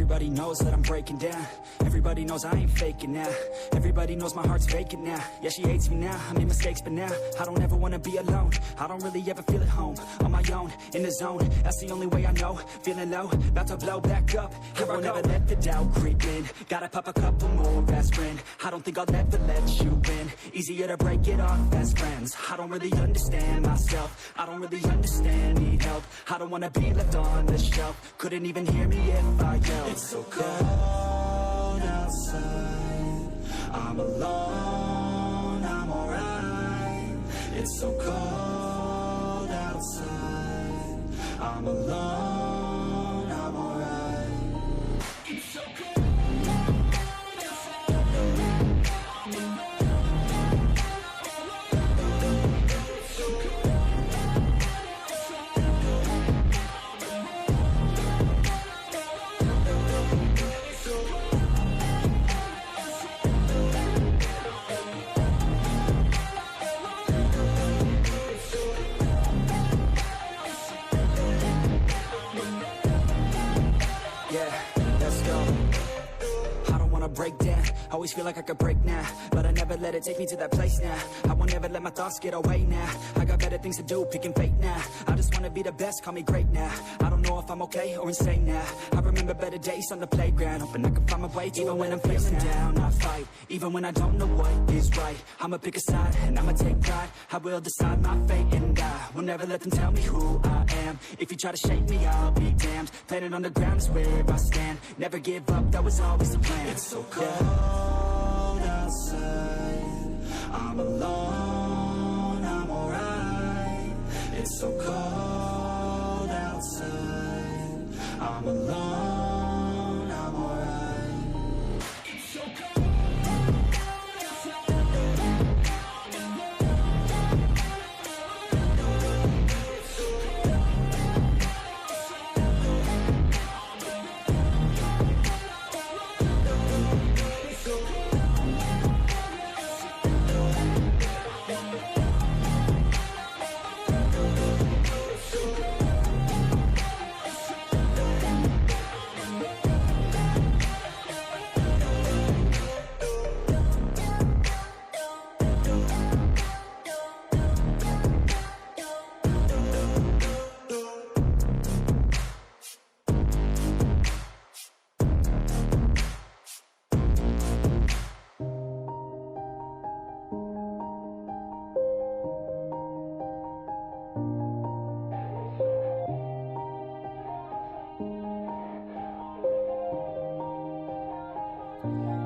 Everybody knows that I'm breaking down. Everybody knows I ain't faking now. Everybody knows my heart's vacant now. Yeah, she hates me now, I made mistakes but now I don't ever wanna be alone. I don't really ever feel at home. On my own, in the zone, that's the only way I know. Feeling low, about to blow back up. Here I won't ever let the doubt creep in. Gotta pop a couple more aspirin. I don't think I'll ever let you in. Easier to break it off as friends. I don't really understand myself. I don't really understand, need help. I don't wanna be left on the shelf. Couldn't even hear me if I yelled. It's so cold outside, I'm alone, I'm alright. It's so cold outside, I'm alone, I'm alright. It's so cold outside, I'm alone. Break down, always feel like I could break now, but I never let it take me to that place now. I won't ever let my thoughts get away now. I got better things to do, picking fate now. I just wanna be the best, call me great now. I don't know if I'm okay or insane now. I remember better days on the playground, hoping I can find my way. Even when I'm feeling down, I fight. Even when I don't know what is right, I'ma pick a side and I'ma take pride. I will decide my fate and I will never let them tell me who I am. If you try to shake me, I'll be damned. Planet on the ground is where I stand. Never give up, that was always the plan. It's so cold outside, I'm alone, I'm alright. It's so cold outside, I'm alone, I'm alright. It's so cold outside, I'm alone.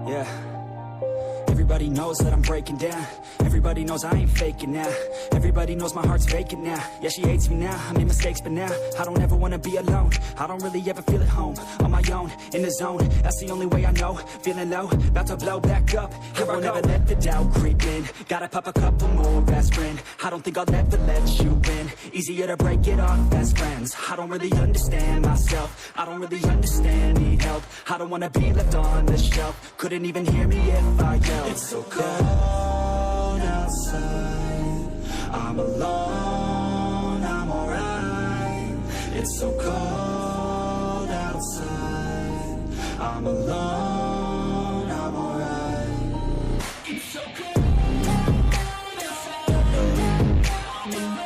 Yeah. Everybody knows that I'm breaking down. Everybody knows I ain't faking now. Everybody knows my heart's vacant now. Yeah, she hates me now, I made mistakes but now I don't ever wanna be alone. I don't really ever feel at home. On my own, in the zone, that's the only way I know. Feeling low, about to blow back up. Here I won't ever let the doubt creep in. Gotta pop a couple more aspirin. I don't think I'll ever let you in. Easier to break it off as friends. I don't really understand myself. I don't really understand, need help. I don't wanna be left on the shelf. Couldn't even hear me if I yelled. It's so cold outside, I'm alone, I'm alright. It's so cold outside, I'm alone, I'm alright. It's so cold outside, I'm alone.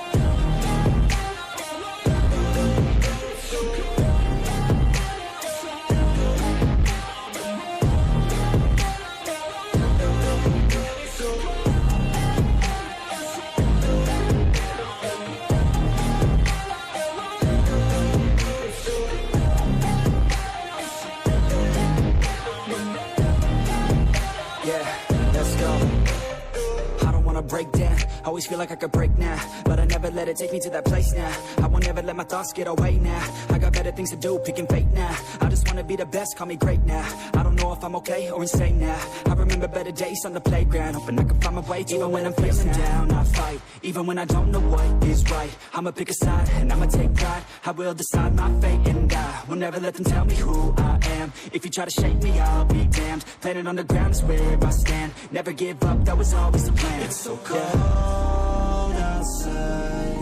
Break down, always feel like I could break now, but I never let it take me to that place now. I won't ever let my thoughts get away now. I got better things to do, picking fate now. I just wanna be the best, call me great now. I don't know if I'm okay or insane now. I remember better days on the playground, hoping I can find my way. Even when I'm feeling down, I fight. Even when I don't know what is right, I'ma pick a side and I'ma take pride. I will decide my fate and I will never let them tell me who I am. If you try to shake me, I'll be damned. Planet on the ground is where I stand. Never give up, that was always the plan. It's so cold outside,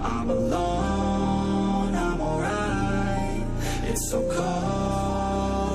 I'm alone, I'm alright. It's so cold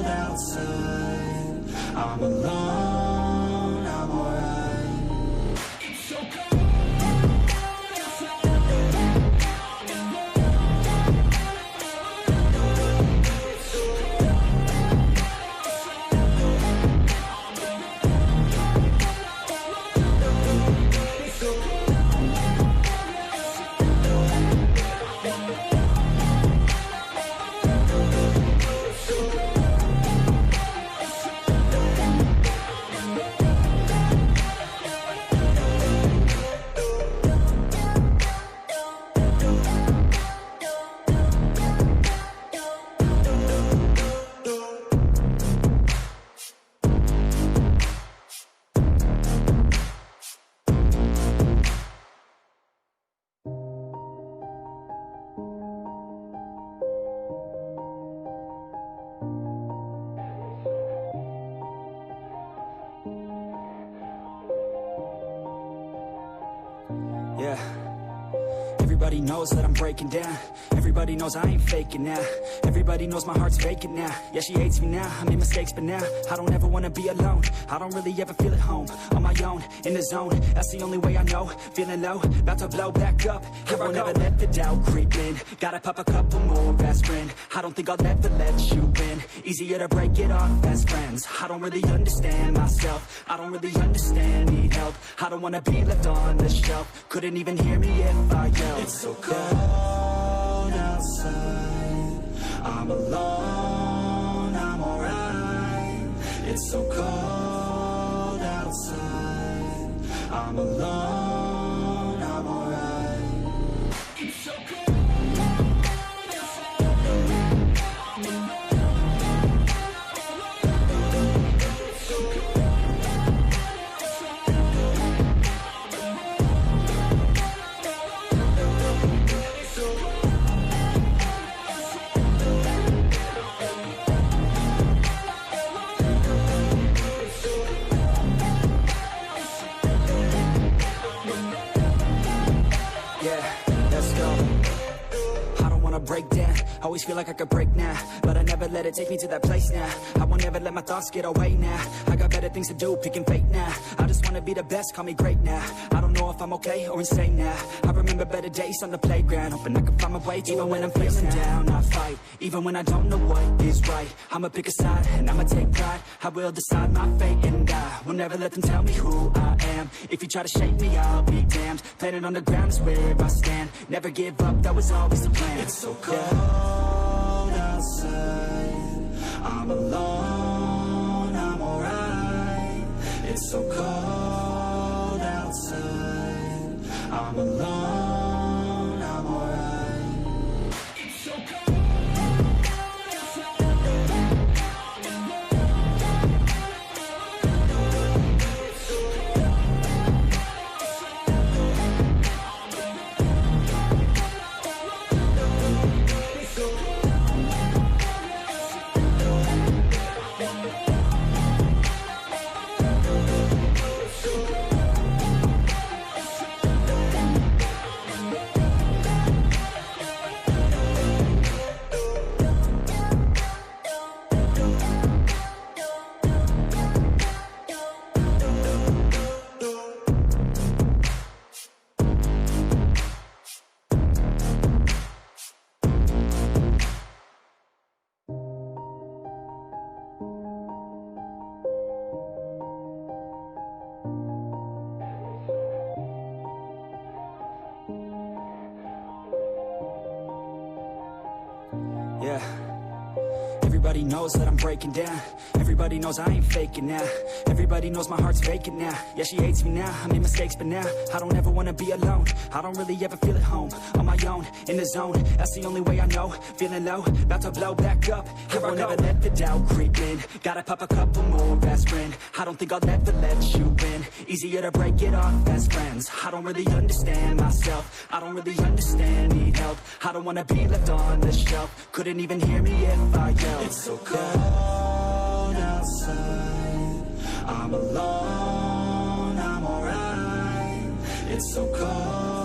Yeah. Everybody knows that I'm breaking down. Everybody knows I ain't faking now. Everybody knows my heart's vacant now. Yeah, she hates me now, I made mistakes, but now I don't ever wanna be alone. I don't really ever feel at home. On my own, in the zone, that's the only way I know. Feeling low, about to blow back up. Here I won't ever let the doubt creep in. Gotta pop a couple more aspirin. I don't think I'll ever let you in. Easier to break it off as friends. I don't really understand myself. I don't really understand, need help. I don't wanna be left on the shelf. Couldn't even hear me if I yelled. It's so cold outside, I'm alone, I'm alright. It's so cold outside, I'm alone, I'm alright. It's so cold outside, I'm alone. Break down, always feel like I could break now, but I never let it take me to that place now. I won't ever let my thoughts get away now. I got better things to do, picking fate now. I just wanna be the best, call me great now. I don't know if I'm okay or insane now. I remember better days on the playground, hoping I can find my way. Even when I'm feeling down, I fight. Even when I don't know what is right, I'ma pick a side and I'ma take pride. I will decide my fate and I will never let them tell me who I am. If you try to shake me, I'll be damned. Planet on the ground is where I stand. Never give up, that was always the plan. It's so cold outside, I'm alone, I'm alright. It's so cold outside, I'm alone, I'm alright. It's so cold outside, I'm alone. It's so cold Yeah. Everybody knows that I'm breaking down. Everybody knows I ain't faking now. Everybody knows my heart's vacant now. Yeah, she hates me now, I made mistakes, but now I don't ever wanna be alone. I don't really ever feel at home. On my own, in the zone, that's the only way I know. Feeling low, about to blow back up. Here I won't ever let the doubt creep in. Gotta pop a couple more aspirin. I don't think I'll ever let you in. Easier to break it off as friends. I don't really understand myself. I don't really understand, need help. I don't wanna be left on the shelf. Couldn't even hear me if I yelled. It's so cold outside, I'm alone, I'm alright. It's so cold